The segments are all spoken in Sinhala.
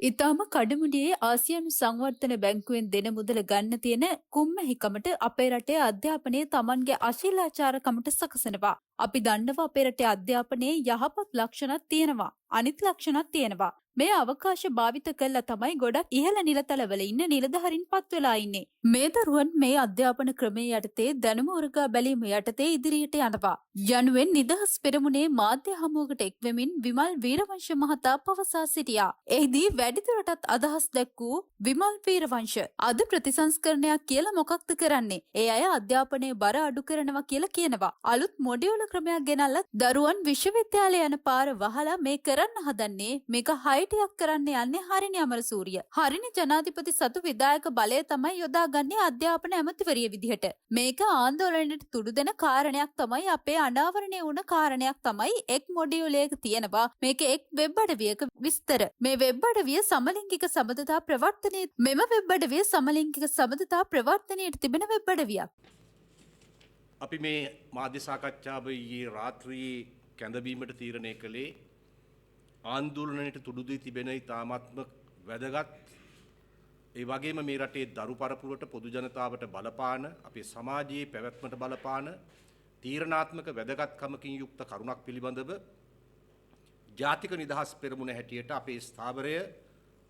ඉතාම කඩමුඩියේ ආසියානු සංවර්ධන බැංකුවෙන් දෙන මුදල ගන්න තියෙන කුම්මැහිකමට අපේ රටේ අධ්‍යාපනය තමන්ගේ අශීලාචාරකමට සකසනවා. අපි දන්නවා අපේ රටේ අධ්‍යාපනයේ යහපත් ලක්ෂණත් තියෙනවා. අනිත් ලක්ෂණත් තියෙනවා. මේ අවකාශ භාවිත කළා තමයි ගොඩක් ඉහළ නිලතලවල ඉන්න නිලධාරීන් පත් වෙලා ඉන්නේ. මේ දරුවන් මේ අධ්‍යාපන ක්‍රමයේ යටතේ දැනුම උරගා බැලීම යටතේ ඉදිරියට යනවා. යනුවෙන් නිදහස් පෙරමුණේ මාධ්‍ය හමුවකට එක්වෙමින් විමල් වීරවංශ මහතා පවසා සිටියා. එහිදී වැඩිදුරටත් අදහස් දැක්වූ විමල් වීරවංශ අද ප්‍රතිසංස්කරණයක් කියලා මොකක්ද කරන්නේ? ඒ අය අධ්‍යාපනයේ බර අඩු කරනවා කියලා කියනවා. අලුත් මොඩියුල ක්‍රමයක් ගෙනල්ලා දරුවන් විශ්වවිද්‍යාලය යන පාර වහලා මේ කරන්න හදන්නේ මේක හයිටියක් කරන්න යන්නේ හරිනි අමරසූරිය. හරිනි ජනාධිපති සතු විධායක බලය තමයි යොදාගන්නේ අධ්‍යාපන ඇමතිවරිය විදිහට. මේක ආందోලනයට තුඩු දෙන කාරණයක් තමයි අපේ අනාවරණය වුණ කාරණයක් තමයි එක් මොඩියුලයක තියෙනවා. මේක එක් වෙබ් අඩවියක විස්තර. මේ වෙබ් අඩවිය සමලිංගික සබඳතා ප්‍රවර්තනයේ මෙම වෙබ් අඩවිය සමලිංගික සබඳතා ප්‍රවර්තනයේ තිබෙන වෙබ් අඩවියක්. අපි මේ මාධ්‍ය සාකච්ඡාව ඊයේ රාත්‍රියේ කැඳවීමට තීරණය කළේ ආందోලනයට තුඩු දී තිබෙන ඉතාමත්ම වැදගත් ඒ වගේම මේ රටේ දරු පරපුරට පොදු ජනතාවට බලපාන අපේ සමාජයේ පැවැත්මට බලපාන තීරණාත්මක වැදගත්කමකින් යුක්ත කරුණක් පිළිබඳව ජාතික නිදහස් පෙරමුණ හැටියට අපේ ස්ථාවරය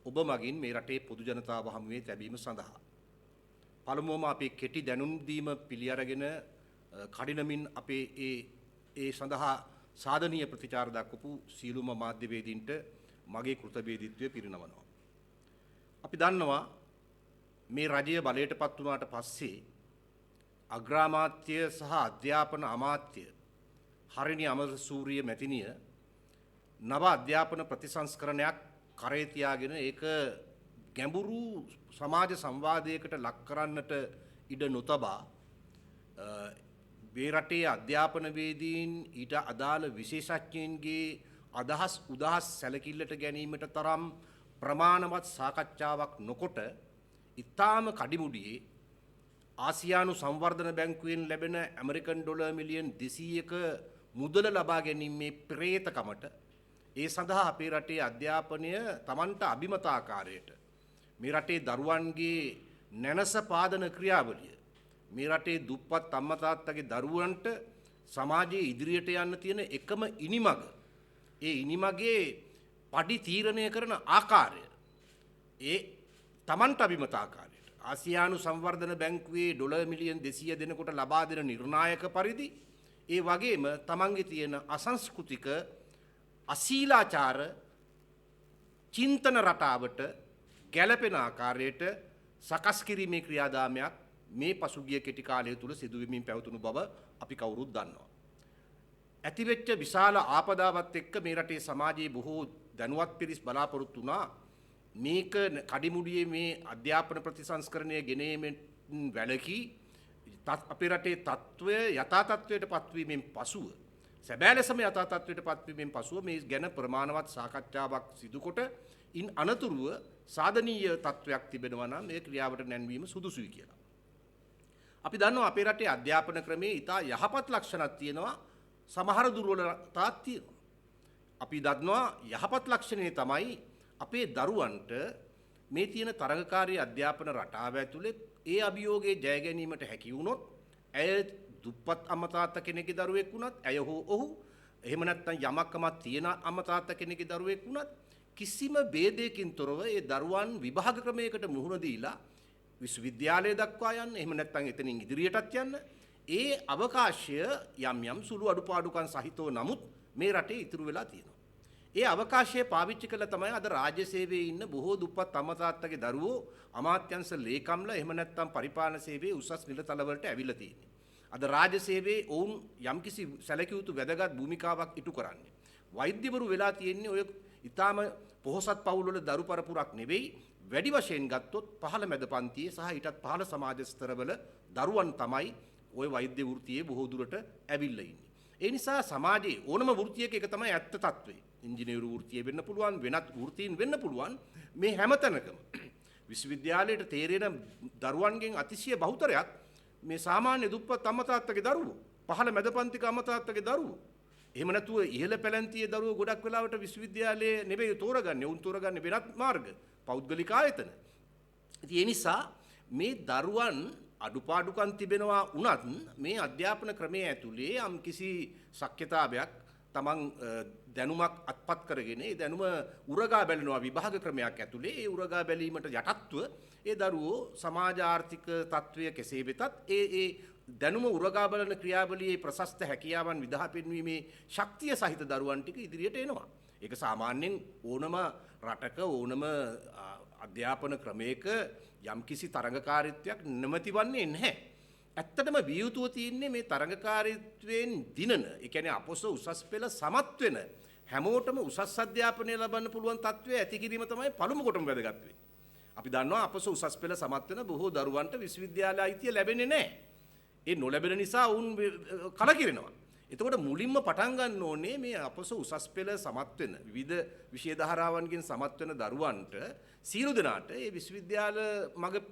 ඔබ මගින් මේ රටේ පොදු ජනතාව හමුවේ තැබීම සඳහා පළමුවම අපේ කෙටි දැනුම් දීම පිළි අරගෙන කඩිනමින් අපේ ඒ සඳහා සාධනීය ප්‍රතිචාර දක්වපු සීලුම මාධ්‍යවේදීන්ට මගේ කෘතවේදීත්වය පිරිනමනවා. අපි දන්නවා මේ රජය බලයට පත් වුණාට පස්සේ අග්‍රාමාත්‍ය සහ අධ්‍යාපන අමාත්‍ය හරිනි අමරසූරිය මැතිණිය නව අධ්‍යාපන ප්‍රතිසංස්කරණයක් කරේ තියාගෙන ඒක ගැඹුරු සමාජ සංවාදයකට ලක් කරන්නට ඉඩ නොතබා මේ රටේ අධ්‍යාපනවේදීන් ඊට අදාළ විශේෂඥයින්ගේ අදහස් උදහස් සැලකිල්ලට ගැනීමට තරම් ප්‍රමාණවත් සාකච්ඡාවක් නොකොට ඉතාම කඩිමුඩියේ ආසියානු සංවර්ධන බැංකුවෙන් ලැබෙන ඇමරිකන් ඩොලර් මිලියන් 200ක මුදල ලබා ගැනීමේ ප්‍රේතකමට ඒ සඳහා අපේ රටේ අධ්‍යාපනය Tamanට අභිමත ආකාරයට මේ රටේ දරුවන්ගේ නැනස පාදන ක්‍රියාවලිය මේ රටේ දුප්පත් අම්මා තාත්තගේ දරුවන්ට සමාජයේ ඉදිරියට යන්න තියෙන එකම ඉනිමග ඒ ඉනිමගේ පඩි තීරණය කරන ආකාරය ඒ Tamanට අභිමත ආකාරයට ආසියානු සංවර්ධන බැංකුවේ ඩොලර් මිලියන් 200 දෙනකොට ලබා දෙන නිර්ණායක පරිදි ඒ වගේම Tamanගේ තියෙන අසංස්කෘතික අශීලාචාර චින්තන රටාවට ගැළපෙන ආකාරයට සකස් කිරීමේ ක්‍රියාදාමයක් මේ පසුගිය කෙටි කාලය තුල සිදුවෙමින් පැවතුණු බව අපි කවුරුත් දන්නවා. ඇතිවෙච්ච විශාල ආපදාවත් එක්ක මේ රටේ සමාජයේ බොහෝ දැනුවත් පිරිස් බලාපොරොත්තු වුණා මේක කඩිමුඩියේ මේ අධ්‍යාපන ප්‍රතිසංස්කරණය ගෙනීමෙන් වැළකී අපේ රටේ තත්ත්වය යථා තත්ත්වයට පත්වීමෙන් පසුව සැබෑ ලෙසම යථා තත්ත්වයට පත්වීමෙන් පසුව මේ ගැන ප්‍රමාණවත් සාකච්ඡාවක් සිදුකොට ඉන් අනතුරුව සාධනීය තත්ත්වයක් තිබෙනවා නම් මේ ක්‍රියාවට නැන්වීම සුදුසුයි කියලා. අපි දන්නවා අපේ රටේ අධ්‍යාපන ක්‍රමයේ ඉතා යහපත් ලක්ෂණක් තියෙනවා සමහර දුර්වලතාවක් තියෙනවා. අපි දන්නවා යහපත් ලක්ෂණය තමයි අපේ දරුවන්ට මේ තියෙන තරඟකාරී අධ්‍යාපන රටාව ඇතුලේ ඒ අභියෝගයේ ජය ගැනීමට හැකි වුණොත් ඇය දුප්පත් අම්මා තාත්තා කෙනෙකුගේ දරුවෙක් වුණත් ඇය හෝ ඔහු එහෙම නැත්නම් යමක්කමක් තියෙන අම්මා තාත්තා කෙනෙකුගේ දරුවෙක් වුණත් කිසිම ભેදයකින් තොරව ඒ දරුවන් විභාග ක්‍රමයකට මුහුණ දීලා විශ්වවිද්‍යාලය දක්වා යන්න එහෙම නැත්නම් එතනින් ඉදිරියටත් යන්න ඒ අවකාශය යම් යම් සුළු අඩුපාඩුකම් සහිතව නමුත් මේ රටේ ඉතුරු වෙලා තියෙනවා. ඒ අවකාශය පාවිච්චි කළා තමයි අද රාජ්‍ය සේවයේ ඉන්න බොහෝ දුප්පත් අම්මා තාත්තගේ දරුවෝ අමාත්‍යංශ ලේකම්ලා එහෙම නැත්නම් පරිපාලන සේවයේ උසස් නිලතල වලට ඇවිල්ලා තියෙන්නේ. අද රාජ්‍ය සේවයේ ඔවුන් යම්කිසි සැලකිය යුතු වැදගත් භූමිකාවක් ඉටු කරන්නේ. වෛද්‍යවරු වෙලා තියෙන්නේ ඔය ඊටාම පොහොසත් පවුල් වල දරු පරපුරක් නෙවෙයි වැඩි වශයෙන් ගත්තොත් පහළ මැද පන්තියේ සහ ඊටත් පහළ සමාජ ස්තරවල දරුවන් තමයි ওই වෛද්‍ය වෘත්තියේ බොහෝ දුරට ඇවිල්ලා ඉන්නේ. ඒ නිසා සමාජයේ ඕනම වෘත්තියක එක තමයි ඇත්ත తත්වේ. ඉංජිනේරු වෘත්තිය වෙන්න පුළුවන් වෙනත් වෘත්තීන් වෙන්න පුළුවන් මේ හැමතැනකම විශ්වවිද්‍යාලයට තේරෙන දරුවන්ගෙන් අතිශය බහුතරයක් මේ සාමාන්‍ය දුප්පත් අම්මා තාත්තගේ දරුවෝ පහළ මැද පන්තික අම්මා තාත්තගේ දරුවෝ එහෙම නැතුව ඉහළ පැලැන්තියේ දරුවෝ ගොඩක් වෙලාවට විශ්වවිද්‍යාලයේ නෙවෙයි තෝරගන්නේ. උන් තෝරගන්නේ වෙනත් මාර්ග, පෞද්ගලික ආයතන. ඉතින් ඒ නිසා මේ දරුවන් අඩුපාඩුකම් තිබෙනවා වුණත් මේ අධ්‍යාපන ක්‍රමයේ ඇතුලේ යම් කිසි ශක්්‍යතාවයක් තමන් දැනුමක් අත්පත් කරගෙන ඒ දැනුම උරගා බැලනවා විභාග ක්‍රමයක් ඇතුලේ. ඒ උරගා බැලීමට යටත්ව ඒ දරුවෝ සමාජ ආර්ථික තත්වය කෙසේ වෙතත් ඒ දැනුම උරගා බලන ක්‍රියාවලියේ ප්‍රශස්ත හැකියාවන් විදහා පෙන්වීමේ ශක්තිය සහිත දරුවන් ටික ඉදිරියට එනවා. ඒක සාමාන්‍යයෙන් ඕනම රටක ඕනම අධ්‍යාපන ක්‍රමයක යම්කිසි තරඟකාරීත්වයක් නැමැතිවන්නේ නැහැ. ඇත්තටම විය යුතුව තියෙන්නේ මේ තරඟකාරීත්වයෙන් දිනන, ඒ කියන්නේ අපොස උසස් පෙළ සමත් වෙන හැමෝටම උසස් අධ්‍යාපනය ලබන්න පුළුවන් තත්ත්වය ඇති කිරීම තමයි පළමු කොටම වැදගත් වෙන්නේ. අපි දන්නවා අපොස උසස් පෙළ සමත් වෙන බොහෝ දරුවන්ට විශ්වවිද්‍යාල අයිතිය ලැබෙන්නේ නැහැ. ඒ නොලැබෙන නිසා වුන් කලකිරෙනවා. එතකොට මුලින්ම පටන් ගන්න ඕනේ මේ අපොස උසස් පෙළ සමත් වෙන විවිධ විෂය ධාරාවන්ගෙන් සමත් වෙන දරුවන්ට සියලු දෙනාට ඒ විශ්වවිද්‍යාල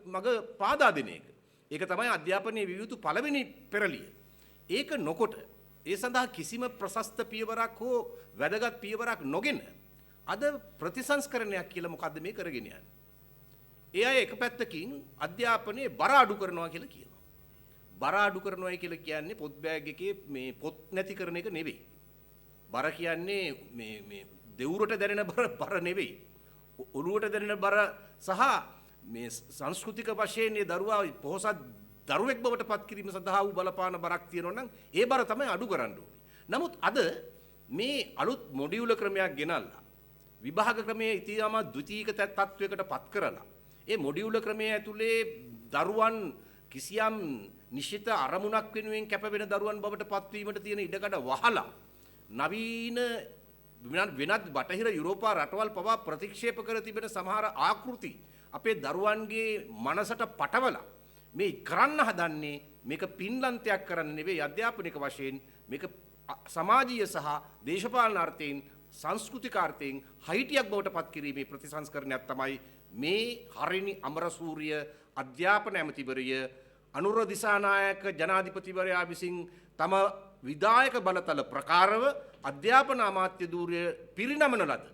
මග පාදා දෙන එක. ඒක තමයි අධ්‍යාපනයේ විය යුතු පළවෙනි පෙරළිය. ඒක නොකොට ඒ සඳහා කිසිම ප්‍රශස්ත පියවරක් හෝ වැදගත් පියවරක් නොගෙන අද ප්‍රතිසංස්කරණයක් කියලා මොකද්ද මේ කරගෙන යන්නේ? ඒ අය එක පැත්තකින් අධ්‍යාපනයේ බර අඩු කරනවා කියලා කියනවා. බර අඩු කරනවා කියලා කියන්නේ පොත් බෑග් එකේ මේ පොත් නැති කරන එක නෙවෙයි. බර කියන්නේ මේ දෙවුරට දැනෙන බර නෙවෙයි. ඔළුවට දැනෙන බර සහ මේ සංස්කෘතික වශයෙන් මේ දරුවා පොහොසත් දරුවෙක් බවට පත් කිරීම සඳහා වූ බලපාන බරක් තියෙනවා නම් ඒ බර තමයි අඩු කරන්න ඕනේ. නමුත් අද මේ අලුත් මොඩියුල ක්‍රමයක් ගෙනල්ලා විභාග ක්‍රමයේ ඉතියාම ද්විතීයික තත්වයකට පත් කරලා ඒ මොඩියුල ක්‍රමයේ ඇතුලේ දරුවන් කිසියම් නිශ්චිත අරමුණක් වෙනුවෙන් කැප වෙන දරුවන් බවට පත්වීමට තියෙන ඉඩකඩ වහලා නවීන වෙනත් බටහිර යුරෝපා රටවල් පවා ප්‍රතික්ෂේප කර තිබෙන සමහර ආකෘති අපේ දරුවන්ගේ මනසට පටවලා මේ කරන්න හදන්නේ මේක පින්ලන්තයක් කරන්න නෙවෙයි අධ්‍යාපනික වශයෙන් මේක සමාජීය සහ දේශපාලන අර්ථයෙන් සංස්කෘතික අර්ථයෙන් හයිටියක් බවට පත් කිරීමේ ප්‍රතිසංස්කරණයක් තමයි මේ හරිනි අමරසූරිය අධ්‍යාපන ඇමතිවරිය අනුර දිසානායක ජනාධිපතිවරයා විසින් තම විධායක බලතල ප්‍රකාරව අධ්‍යාපන අමාත්‍ය ධූරය පිරිනමන ලද.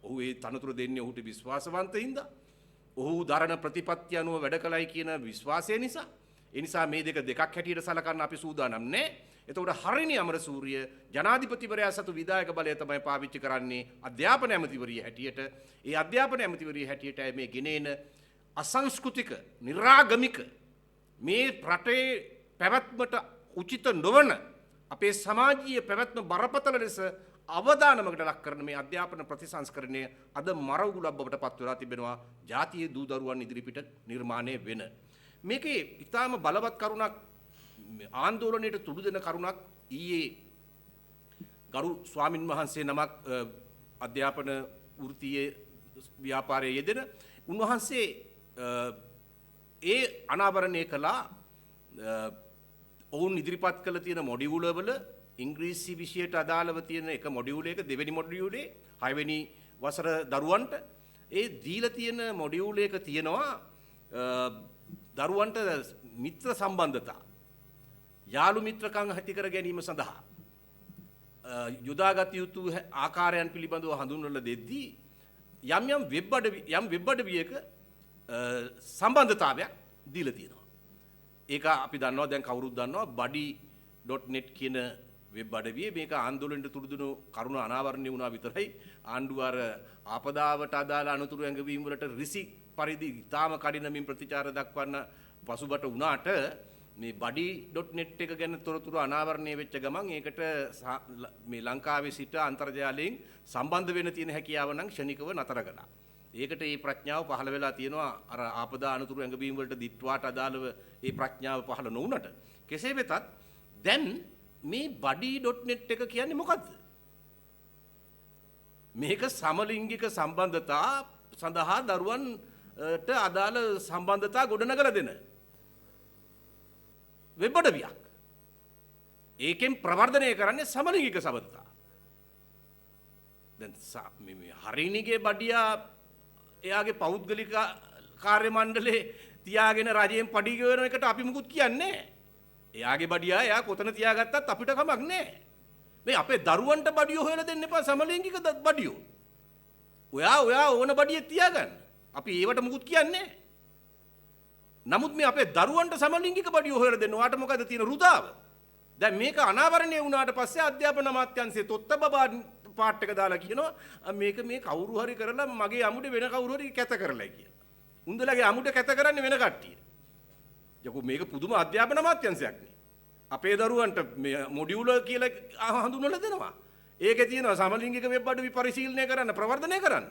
ඔහු ඒ තනතුර දෙන්නේ ඔහුට විශ්වාසවන්ත හින්දා. ඔහු දරන ප්‍රතිපත්ති අනුව වැඩ කළයි කියන විශ්වාසය නිසා. ඒ නිසා මේ දෙකක් හැටියට සලකන්න අපි සූදානම් නැහැ. එතකොට හරිනි අමරසූරිය ජනාධිපතිවරයා සතු විධායක බලය තමයි පාවිච්චි කරන්නේ අධ්‍යාපන ඇමතිවරිය හැටියට. ඒ අධ්‍යාපන ඇමතිවරිය හැටියට මේ ගෙනේන අසංස්කෘතික නිරාගමික මේ රටේ පැවැත්මට උචිත නොවන අපේ සමාජීය පැවැත්ම බරපතල ලෙස අවදානමකට ලක් කරන මේ අධ්‍යාපන ප්‍රතිසංස්කරණය අද මරවුගුලක් බවට පත් වෙලා තිබෙනවා ජාතියේ දූ දරුවන් ඉදිරිපිට නිර්මාණය වෙන. මේකේ ඊටාම බලවත් කරුණක් ආందోලනයට තුඩු දෙන කරුණක් ඊයේ ගරු ස්වාමින් වහන්සේ නමක් අධ්‍යාපන වෘත්තීය ව්‍යාපාරයේ යෙදෙන උන්වහන්සේ ඒ අනාවරණය කළා ඔවුන් ඉදිරිපත් කළ තියෙන මොඩියුල වල ඉංග්‍රීසි විෂයට අදාළව තියෙන එක මොඩියුල එක දෙවෙනි මොඩියුලේ 6 වෙනි වසර දරුවන්ට ඒ දීලා තියෙන මොඩියුල එක තියෙනවා දරුවන්ට මිත්‍ර සම්බන්ධතා යාළු මිත්‍රකම් ඇති කර ගැනීම සඳහා යොදාගත යුතු ආකාරයන් පිළිබඳව හඳුන්වලා දෙද්දී යම් වෙබ් අඩවියක සම්බන්ධතාවයක් දීලා තියෙනවා. ඒක අපි දන්නවා දැන් කවුරුත් දන්නවා buddy.net කියන වෙබ් අඩවියේ මේක ආందోලනයට තුඩුදුණු කරුණ අනාවරණය වුණා විතරයි ආණ්ඩුව අර ආපදාවට අදාළ අනුතුරු ඇඟවීම් වලට රිසි පරිදි තාම කඩිනමින් ප්‍රතිචාර දක්වන්න පසුබට වුණාට මේ buddy.net එක ගැන තොරතුරු අනාවරණය වෙච්ච ගමන් ඒකට මේ ලංකාවේ සිට අන්තර්ජාලයෙන් සම්බන්ධ වෙන්න තියෙන හැකියාව නම් ක්ෂණිකව නතර කළා. ඒකට මේ ප්‍රඥාව පහළ වෙලා තියෙනවා අර ආපදා අනුතුරු ඇඟවීම් වලට දිට්වාට අදාළව මේ ප්‍රඥාව පහළ නොවුනට කෙසේ වෙතත් දැන් මේ buddy.net එක කියන්නේ මොකද්ද? මේක සමලිංගික සම්බන්ධතා සඳහා දරුවන්ට අදාළ සම්බන්ධතා ගොඩනගලා දෙන වෙබ් අඩවියක්. ඒකෙන් ප්‍රවර්ධනය කරන්නේ සමලිංගික සබඳතා. දැන් මේ හරිනිගේ බඩියා එයාගේ පෞද්ගලික කාර්ය මණ්ඩලේ තියාගෙන රජයෙන් පඩි ගෙවන එකට අපි මුකුත් කියන්නේ නැහැ. එයාගේ බඩියා එයා කොතන තියාගත්තත් අපිට කමක් නැහැ. මේ අපේ දරුවන්ට බඩියෝ හොයලා දෙන්න එපා සමලිංගික බඩියෝ. ඔයා ඕන බඩිය තියාගන්න. අපි ඒවට මුකුත් කියන්නේ නැහැ. නමුත් මේ අපේ දරුවන්ට සමලිංගික බඩියෝ හොයලා දෙන්න ඔයාට මොකද තියෙන රුදාව? දැන් මේක අනාවරණය වුණාට පස්සේ අධ්‍යාපන අමාත්‍යාංශයේ තොත්ත බබා පාට් එක දාලා කියනවා මේක මේ කවුරු හරි කරලා මගේ අමුඩේ වෙන කවුරු හරි කැත කරලා කියලා. උන්දලගේ අමුඩ කැත කරන්නේ වෙන කට්ටිය. යකෝ මේක පුදුම අධ්‍යාපන අමාත්‍යාංශයක් නේ. අපේ දරුවන්ට මේ මොඩියුලර් කියලා හඳුන්වලා දෙනවා. ඒකේ තියෙනවා සමලිංගික වෙබ් අඩවි පරිශීලනය කරන්න ප්‍රවර්ධනය කරන්න.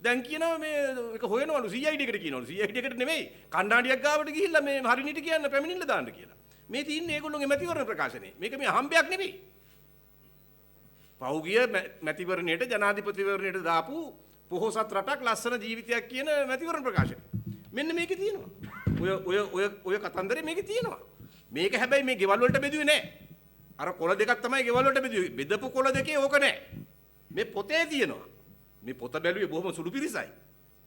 දැන් කියනවා මේ ඒක හොයනවලු CID එකට කියනවලු. CID එකට නෙමෙයි කණ්ඩාඩියක් ගාවට ගිහිල්ලා මේ හරිනිට කියන්න පැමිණිල්ල දාන්න කියලා. මේ තින්නේ ඒගොල්ලෝගේ මැතිවරණ ප්‍රකාශනේ. මේක මේ හම්බයක් නෙමෙයි. පෞගිය මැතිවරණයට ජනාධිපතිවරණයට දාපු පොහොසත් රටක් ලස්සන ජීවිතයක් කියන මැතිවරණ ප්‍රකාශනය. මෙන්න මේකේ තියෙනවා. ඔය කතන්දරේ මේකේ තියෙනවා. මේක හැබැයි මේ ගෙවල් වලට බෙදුවේ නැහැ. අර කොළ දෙකක් තමයි ගෙවල් වලට බෙදුවේ. බෙදපු කොළ දෙකේ ඕක නැහැ. මේ පොතේ තියෙනවා. මේ පොත බැලුවේ බොහොම සුළු පිරිසයි.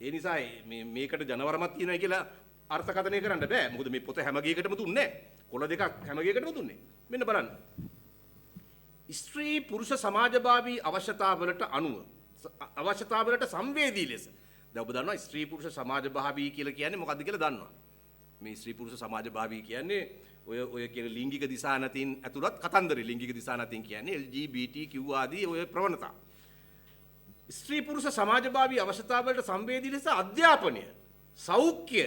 ඒ නිසා මේකට ජනවරමක් තියෙනවා කියලා අර්ථකථනය කරන්න බෑ. මොකද මේ පොත හැම ගේකටම දුන්නේ නැහැ. කොළ දෙකක් හැම ගේකටම දුන්නේ. මෙන්න බලන්න. ස්ත්‍රී පුරුෂ සමාජභාවී අවශ්‍යතාවලට අනුව අවශ්‍යතාවලට සංවේදී ලෙස දැන් ඔබ දන්නවා ස්ත්‍රී පුරුෂ සමාජභාවී කියලා කියන්නේ මොකක්ද කියලා දන්නවා මේ ස්ත්‍රී පුරුෂ සමාජභාවී කියන්නේ ඔය කියන ලිංගික දිශානතින් ඇතුළත් කතන්දරේ ලිංගික දිශානතින් කියන්නේ LGBTQ ආදී ඔය ප්‍රවණතා ස්ත්‍රී පුරුෂ සමාජභාවී අවශ්‍යතාවලට සංවේදී ලෙස අධ්‍යාපනය සෞඛ්‍ය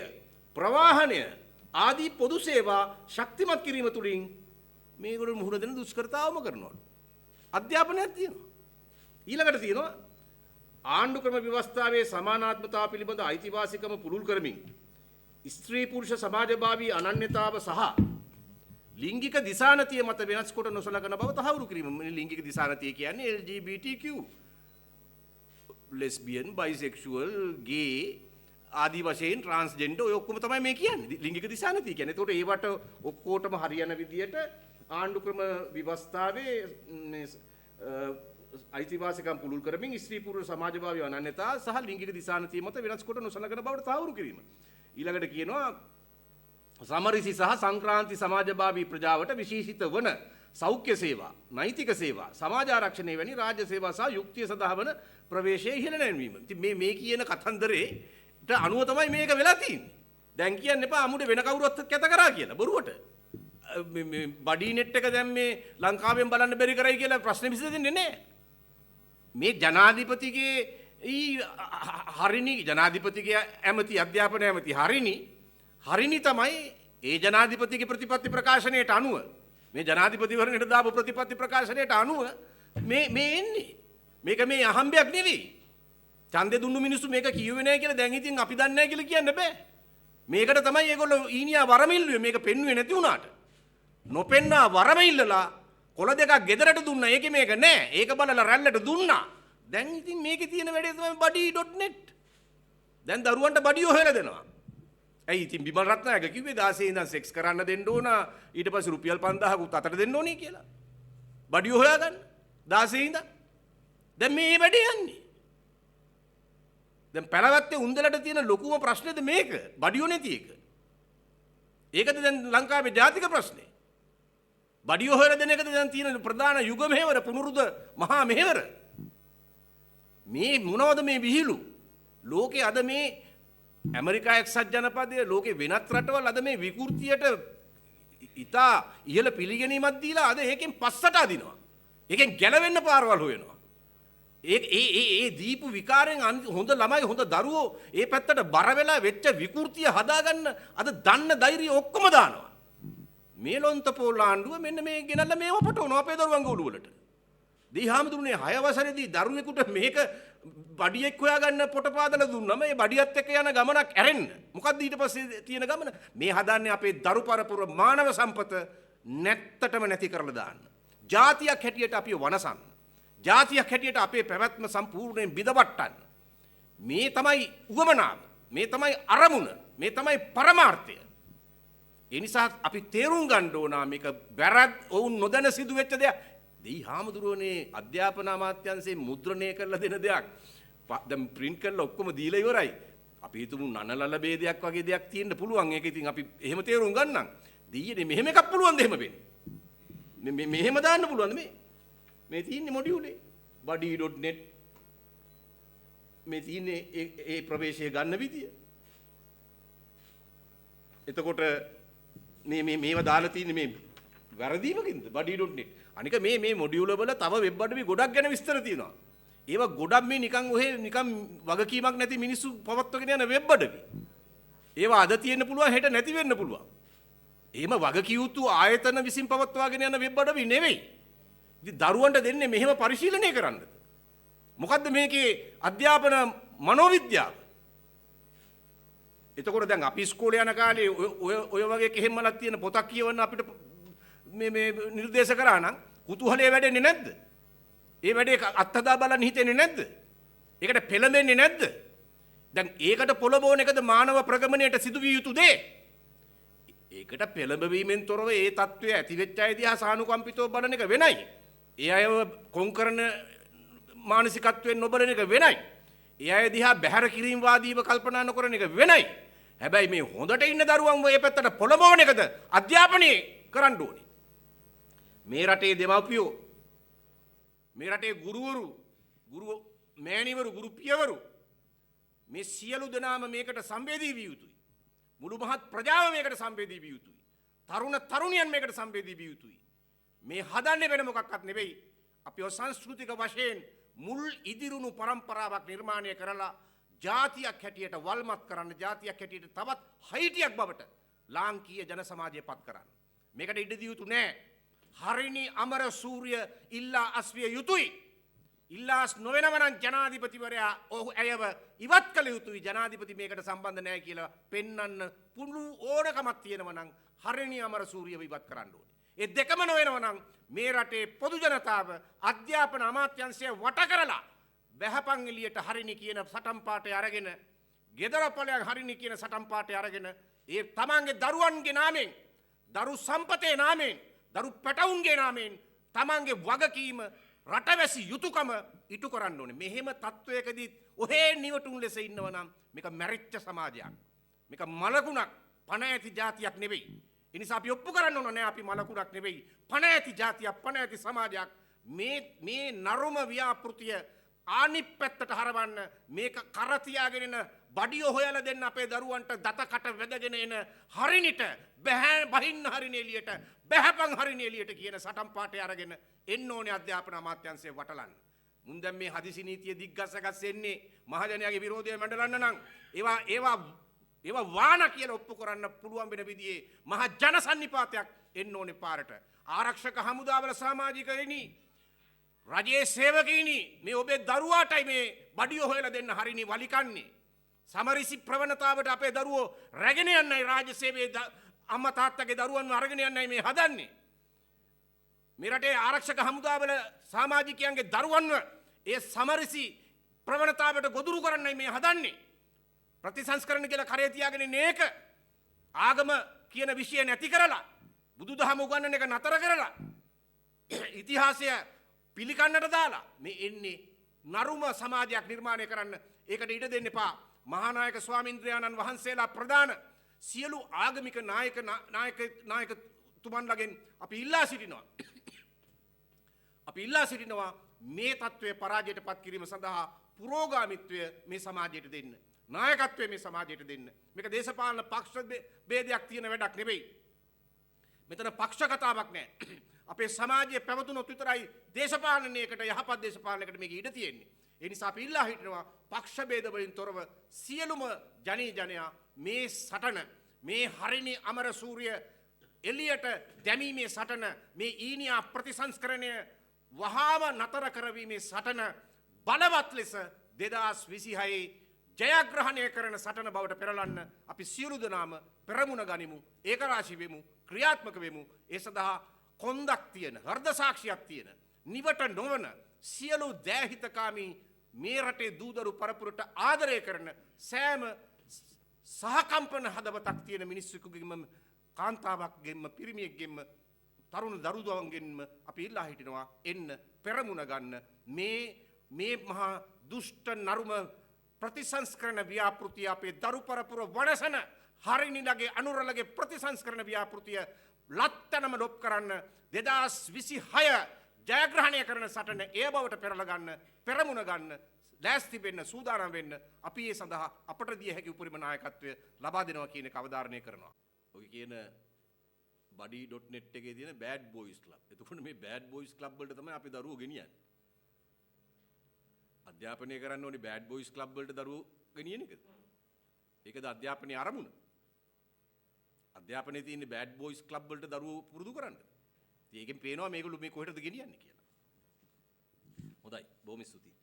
ප්‍රවාහනය ආදී පොදු සේවා ශක්තිමත් කිරීම තුළින් මේගොල්ලෝ මුහුණ දෙන දුෂ්කරතාවම කරනවා අධ්‍යාපනයක් තියෙනවා ඊළඟට තියෙනවා ආණ්ඩු ක්‍රම ව්‍යවස්ථාවේ සමානාත්මතාව පිළිබඳ අයිතිවාසිකම පුළුල් කරමින් ස්ත්‍රී පුරුෂ සමාජභාවී අනන්‍යතාව සහ ලිංගික දිශානතිය මත වෙනස් කොට නොසලකන බව තහවුරු කිරීම. ලිංගික දිශානතිය කියන්නේ LGBTQ lesbian bisexual gay ආදී වශයෙන් transgender ඔය ඔක්කොම තමයි මේ කියන්නේ ලිංගික දිශානතිය කියන්නේ. ඒතකොට ඒවට ඔක්කොටම හරියන විදියට ආණ්ඩු ක්‍රම ව්‍යවස්ථාවේ අයිතිවාසිකම් පුළුල් කරමින් ස්ත්‍රී පුරුෂ සමාජභාවී අනන්‍යතාව සහ ලිංගික දිශානතිය මත වෙනස් කොට නොසලකන බවට තහවුරු කිරීම. ඊළඟට කියනවා සමරිසි සහ සංක්‍රාන්ති සමාජභාවී ප්‍රජාවට විශේෂිත වන සෞඛ්‍ය සේවා, නෛතික සේවා, සමාජ ආරක්ෂණය වැනි රාජ්‍ය සේවා සහ යුක්තිය සඳහා වන ප්‍රවේශයේ ඉහළ නැංවීම. ඉතින් මේ කියන කතන්දරේට අනුව තමයි මේක වෙලා තියෙන්නේ. දැන් කියන්න එපා අමුඩේ වෙන කවුරුත් කැත කරා කියලා බොරුවට. මේ බඩී නෙට් එක දැන් මේ ලංකාවෙන් බලන්න බැරි කරයි කියලා ප්‍රශ්න විසඳෙන්නේ නැහැ. මේ ජනාධිපතිගේ හරිනි ජනාධිපතිගේ ඇමති අධ්‍යාපන ඇමති හරිනි තමයි ඒ ජනාධිපතිගේ ප්‍රතිපත්ති ප්‍රකාශනයට අනුව මේ ජනාධිපතිවරණයට දාපු ප්‍රතිපත්ති ප්‍රකාශනයට අනුව මේ එන්නේ මේක මේ අහම්බයක් නෙවෙයි ඡන්දේ දුන්නු මිනිස්සු මේක කිව්වේ නැහැ කියලා දැන් ඉතින් අපි දන්නේ නැහැ කියලා කියන්න බෑ මේකට තමයි ඒගොල්ලෝ ඊනියා වරමිල්ලුවේ මේක පෙන්වුවේ නැති වුණාට නොපෙන්නා වරමිල්ලලා කොළ දෙකක් ගෙදරට දුන්නා ඒකේ මේක නෑ ඒක බලලා රැල්ලට දුන්නා දැන් ඉතින් මේකේ තියෙන වැඩේ තමයි body.net දැන් දරුවන්ට බඩියෝ හොයලා දෙනවා ඇයි ඉතින් බිමල් රත්නායක කිව්වේ 16 ඉඳන් සෙක්ස් කරන්න දෙන්න ඕන ඊට පස්සේ රුපියල් 5000 කුත් අතට දෙන්න ඕනේ කියලා බඩියෝ හොයාගන්න 16 ඉඳන් දැන් මේ වැඩේ යන්නේ දැන් පැලවත්තේ උන්දලට තියෙන ලොකුම ප්‍රශ්නේද මේක බඩියෝ නැති එක ඒකද දැන් ලංකාවේ ජාතික ප්‍රශ්නේ බඩියෝ හොයලා දෙන එකද දැන් තියෙන ප්‍රධාන යුග මෙහෙවර පුනරුද මහා මෙහෙවර මේ මොනවද මේ විහිළු ලෝකේ අද මේ ඇමරිකා එක්සත් ජනපදයේ ලෝකේ වෙනත් රටවල් අද මේ විකෘතියට ඉතා ඉහළ පිළිගැනීමක් දීලා අද ඒකෙන් පස්සට අදිනවා ඒකෙන් ගැලවෙන්න පාරවල් හොයනවා ඒ දීපු විකාරයෙන් හොඳ ළමයි හොඳ දරුවෝ ඒ පැත්තට බර වෙලා වෙච්ච විකෘතිය හදාගන්න අද දන්න ධෛර්යය ඔක්කොම දානවා මේ ලොන්ත පොල් ආණ්ඩුව මෙන්න මේ ගෙනල්ලා මේව පටවනවා අපේ දරුවන්ගේ ඔළුව වලට. දීහාමුදුරනේ 6 වසරේදී දරුවෙකුට මේක බඩියෙක් හොයාගන්න පොට පාදලා දුන්නම මේ බඩියත් එක්ක යන ගමනක් ඇරෙන්න. මොකද්ද ඊට පස්සේ තියෙන ගමන? මේ හදන්නේ අපේ දරු පරපුර මානව සම්පත නැත්තටම නැති කරලා දාන්න. ජාතියක් හැටියට අපි වනසන්න. ජාතියක් හැටියට අපේ පැවැත්ම සම්පූර්ණයෙන් බිඳවට්ටන්න. මේ තමයි උවමනාව. මේ තමයි අරමුණ. මේ තමයි පරමාර්ථය. ඒ නිසා අපි තේරුම් ගන්න ඕන මේක වැරද්ද වුන් නොදැන සිදු වෙච්ච දෙයක්. දෙයි හාමුදුරුවනේ අධ්‍යාපන අමාත්‍යාංශයෙන් මුද්‍රණය කරලා දෙන දෙයක්. දැන් print කරලා ඔක්කොම දීලා ඉවරයි. අපි හිතමු නනලල ભેදයක් වගේ දෙයක් තියෙන්න පුළුවන්. ඒක ඉතින් අපි එහෙම තේරුම් ගන්නම්. දෙයියනේ මෙහෙම එකක් පුළුවන් ද එහෙම වෙන්නේ. මෙහෙම දාන්න පුළුවන්ද මේ? මේ තියෙන්නේ මොඩියුලේ body.net මේ තියෙන්නේ ඒ ප්‍රවේශය ගන්න විදිය. එතකොට මේව දාලා තියෙන්නේ මේ වැරදීමකින්ද body.net. අනික මේ මොඩියුල වල තව වෙබ් අඩවි ගොඩක් ගැන විස්තර තියෙනවා. ඒවා ගොඩක් මේ නිකන් ඔහෙ නිකන් වගකීමක් නැති මිනිස්සු පවත්වගෙන යන වෙබ් අඩවි. ඒවා අද තියෙන්න පුළුවන් හෙට නැති වෙන්න පුළුවන්. එහෙම වගකියුතු ආයතන විසින් පවත්වාගෙන යන වෙබ් අඩවි නෙවෙයි. ඉතින් දරුවන්ට දෙන්නේ මෙහෙම පරිශීලනය කරන්නද? මොකද්ද මේකේ අධ්‍යාපන මනෝවිද්‍යාව? එතකොට දැන් අපි ඉස්කෝලේ යන කාලේ ඔය වගේ කෙහෙම්මලක් තියෙන පොතක් කියවන්න අපිට මේ නිර්දේශ කරා නම් කුතුහලයේ වැඩෙන්නේ නැද්ද? ඒ වැඩේ අත්හදා බලන්න හිතෙන්නේ නැද්ද? ඒකට පෙළඹෙන්නේ නැද්ද? දැන් ඒකට පොළඹවන එකද මානව ප්‍රගමණයට සිදුවිය යුතු දේ? ඒකට පෙළඹවීමෙන් තොරව ඒ తත්වය ඇති වෙච්ච අය දිහා සානුකම්පිතව බලන එක වෙනයි. ඒ අයව කොන්කරන මානසිකත්වයෙන් නොබලන එක වෙනයි. ඒ අය දිහා බැහැර කිරීම වාදීව කල්පනා නොකරන එක වෙනයි. හැබැයි මේ හොඳට ඉන්න දරුවන් මේ පැත්තට පොළඹවන එකද අධ්‍යාපනයේ කරන්න ඕනේ. මේ රටේ දෙමව්පියෝ, මේ රටේ ගුරු මෑණිවරු, ගුරු පියවරු මේ සියලු දෙනාම මේකට සම්බේධී විය යුතුයි. මුළු මහත් ප්‍රජාව මේකට සම්බේධී විය යුතුයි. තරුණ තරුණියන් මේකට සම්බේධී විය යුතුයි. මේ හදන්නේ වෙන මොකක්වත් නෙවෙයි. අපිව සංස්කෘතික වශයෙන් මුල් ඉදිරුණු પરම්පරාවක් නිර්මාණය කරලා ජාතියක් හැටියට වල්මත් කරන්න, ජාතියක් හැටියට තවත් හයිටියක් බවට ලාංකීය ජන සමාජය පත් කරන්න. මේකට ඉඩ දිය යුතු නෑ. හරිනි අමරසූරිය ඉල්ලා අස්විය යුතුයි. ඉල්ලාස් නොවෙනව නම් ජනාධිපතිවරයා ඔහු ඇයව ඉවත් කළ යුතුයි. ජනාධිපති මේකට සම්බන්ධ නැහැ කියලා පෙන්වන්න පුළු ඕනකමක් තියෙනවා නම් හරිනි අමරසූරියව ඉවත් කරන්න ඕනේ. ඒ දෙකම නොවෙනව නම් මේ රටේ පොදු ජනතාව අධ්‍යාපන අමාත්‍යාංශය වට කරලා බැහැපන් එළියට හරිනි කියන සටන් පාඨය අරගෙන, ගෙදර පොලයන් හරිනි කියන සටන් පාඨය අරගෙන ඒ තමන්ගේ දරුවන්ගේ නාමයෙන්, දරු සම්පතේ නාමයෙන්, දරු පැටවුන්ගේ නාමයෙන් තමන්ගේ වගකීම, රටවැසි යුතුයකම ඉටු කරන්න ඕනේ. මෙහෙම තත්වයකදී ඔහේ නිවටුන් ලෙස ඉන්නව නම් මේක මැරිච්ච සමාජයක්. මේක මලකුණක්, පණ ඇති ජාතියක් නෙවෙයි. ඒ නිසා අපි ඔප්පු කරන්න ඕන නෑ අපි මලකුණක් නෙවෙයි. පණ ඇති ජාතියක්, පණ ඇති සමාජයක්. මේ නරුම ව්‍යාපෘතිය ආනිත් පැත්තට හරවන්න, මේක කර තියාගෙන එන බඩිය හොයලා දෙන්න අපේ දරුවන්ට දතකට වැදගෙන එන හරිනිට බහින්න හරිනේ එළියට, බැහැපන් හරිනේ එළියට කියන සටන් පාඨය අරගෙන එන්න ඕනේ අධ්‍යාපන අමාත්‍යාංශය වටලන්න. මුන් දැන් මේ හදිසි නීතිය දිග්ගස්සගස් එන්නේ මහජනයාගේ විරෝධය මැඩලන්න නම් ඒවා වාන කියලා ඔප්පු කරන්න පුළුවන් වෙන විදිහේ මහ ජන සන්නිපාතයක් එන්න ඕනේ පාරට. ආරක්ෂක හමුදාවල සමාජිකයිනි, රජයේ සේවකයිනි, මේ ඔබේ දරුවාටයි මේ බඩිය හොයලා දෙන්න හරිනි වලිකන්නේ. සමරිසි ප්‍රවණතාවට අපේ දරුවෝ රැගෙන යන්නයි රාජ්‍ය සේවයේ අම්මා තාත්තගේ දරුවන්ව අරගෙන යන්නයි මේ හදන්නේ. මේ රටේ ආරක්ෂක හමුදාවල සමාජිකයන්ගේ දරුවන්ව ඒ සමරිසි ප්‍රවණතාවට ගොදුරු කරන්නයි මේ හදන්නේ. ප්‍රතිසංස්කරණ කියලා කරේ තියාගෙන ඉන්නේ ඒක. ආගම කියන විෂය නැති කරලා, බුදුදහම උගන්වන එක නතර කරලා, ඉතිහාසය පිළිකන්නට දාලා මේ එන්නේ නරුම සමාජයක් නිර්මාණය කරන්න. ඒකට ඉඩ දෙන්න එපා. මහානායක ස්වාමීන්ද්‍රයාණන් වහන්සේලා ප්‍රධාන සියලු ආගමික නායකතුමන්ලගෙන් අපි ඉල්ලා සිටිනවා මේ තත්ත්වය පරාජයට පත් කිරීම සඳහා පුරෝගාමිත්වය මේ සමාජයට දෙන්න. නායකත්වය මේ සමාජයට දෙන්න. මේක දේශපාලන පක්ෂ ભેදයක් තියෙන වැඩක් නෙවෙයි. මෙතන පක්ෂ කතාවක් නෑ. අපේ සමාජයේ පැවතුනොත් විතරයි දේශපාලනයකට, යහපත් දේශපාලනයකට මේක ඉඩ තියෙන්නේ. ඒ නිසා අපි ඉල්ලා හිටිනවා පක්ෂ ભેද වලින් තොරව සියලුම ජනයා මේ සටන, මේ හරිනි අමරසූරිය එළියට දැමීමේ සටන, මේ ඊනියා ප්‍රතිසංස්කරණය වහාම නතර කරවීමේ සටන බලවත් ලෙස 2026 ජයග්‍රහණය කරන සටන බවට පෙරලන්න අපි සියලු දෙනාම පෙරමුණ ගනිමු, ඒකරාශී වෙමු, ක්‍රියාත්මක වෙමු. ඒ සඳහා කොන්දක් තියෙන, හෘද සාක්ෂියක් තියෙන, නිවට නොවන සියලු දෑහිතකාමී මේ රටේ දූදරු පරපුරට ආදරය කරන සෑම සහකම්පන හදවතක් තියෙන මිනිස්සුකගෙන්ම, කාන්තාවක්ගෙන්ම, පිරිමියෙක්ගෙන්ම, තරුණ දරුදවන්ගෙන්ම අපි ඉල්ලා හිටිනවා එන්න පෙරමුණ ගන්න. මේ මහා දුෂ්ට නරුම ප්‍රතිසංස්කරණ ව්‍යාපෘතිය, අපේ දරු පරපුර වනසන හරිනිලගේ අනුරලගේ ප්‍රතිසංස්කරණ ව්‍යාපෘතිය ලත්තනම ඩොප් කරන්න 2026 ජයග්‍රහණය කරන සටන ඒ බවට පෙරලා ගන්න, පෙරමුණ ගන්න, ලෑස්ති වෙන්න, සූදානම් වෙන්න අපි ඒ සඳහා අපට දිය හැකි උපරිම නායකත්වය ලබා දෙනවා කියන එක අවධාරණය කරනවා. ඔය කියන buddy.net එකේ තියෙන bad boys club. එතකොට මේ bad boys club වලට තමයි අපි දරුවෝ ගෙනියන්නේ. අධ්‍යාපනය කරන්න ඕනේ bad boys club වලට දරුවෝ ගෙනියන එකද? ඒකද අධ්‍යාපනයේ අරමුණ? අධ්‍යාපනයේ තියෙන bad boys club වලට දරුවෝ පුරුදු කරන්න. ඉතින් ඒකෙන් පේනවා මේගොල්ලෝ මේ කොහෙටද ගෙනියන්නේ කියලා. හොඳයි. බොහොම ස්තුතියි.